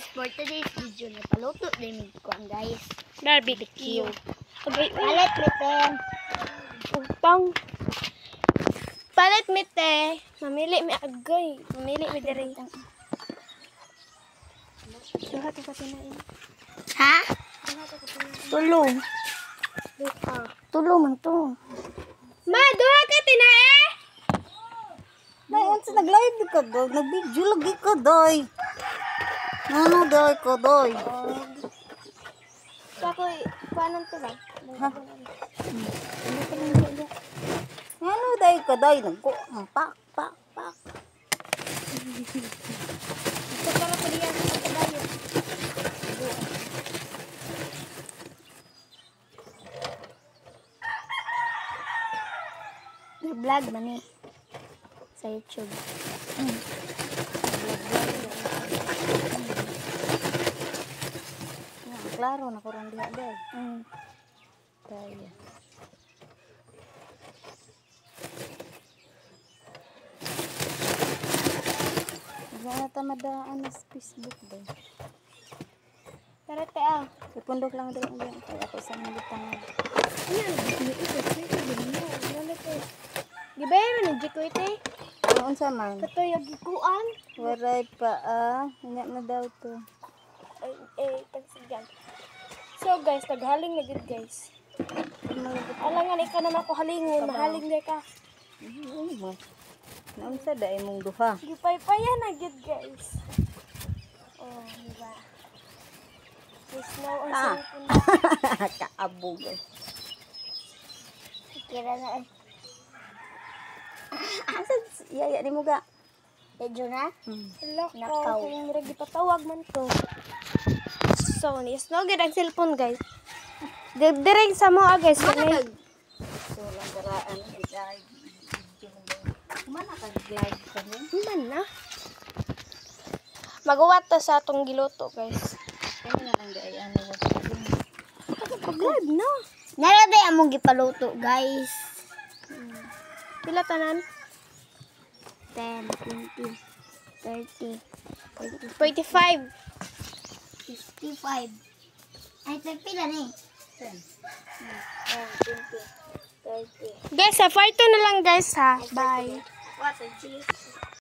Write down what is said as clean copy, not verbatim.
guys, for today's video na paluto din ko guys. Barbecue. Okay, Palit miten. utang. Palit mite. Mamili mi agay. Mamili mi diri. Duha to ka tinain. Ha? Duha to ka tinain. Tulo. Duha. Tulo man to. Ma, duha ka tinain. Dayon sa nag-live ka doy, nag-video lagi ka doy. Ano doy ko doy? Sa ko paano to ba? Ha? Ano doy ko doy nagko pak pak pak. Ito para pa diyan sa kabayo. Vlog man ni sa YouTube. Klaro na kurang diha doy. Tayo. Wala tamadaan sa Facebook doy. Tara te ah. Ipundok lang doy ang kaya ako sa mga tangad. Yan, ito Gibay man ni Jiko ite. Noon sa man. Katoy gikuan. Waray pa Inya na daw to. Tagsigan. So guys, taghaling na gid guys. Alangan ikaw naman ko halingon, mahaling na ka. Noon sa dai mong duha. Gipay-payan na gid guys. Oh, diba? Yes, now ang cellphone na. Kaabog. Kira na eh. Asa yaya ni mo ga? Medyo na? Hala Nakaw. ko, kung murag gipatawag man to. So, yes, no gid ang cellphone guys. Direng sa mo guys. So lang garaan live. Kumana ka live kami? Man na. Magawa ta sa atong giluto guys. Kani na lang dai ano wa. Pag-live na. Nara day among gipaluto, guys. Pila tanan? 10, 20, 30, 40, 45. 55. Ay, pila ni? 10, 20, 30. Guys, sa part 2 na lang guys ha. Bye. What a cheese.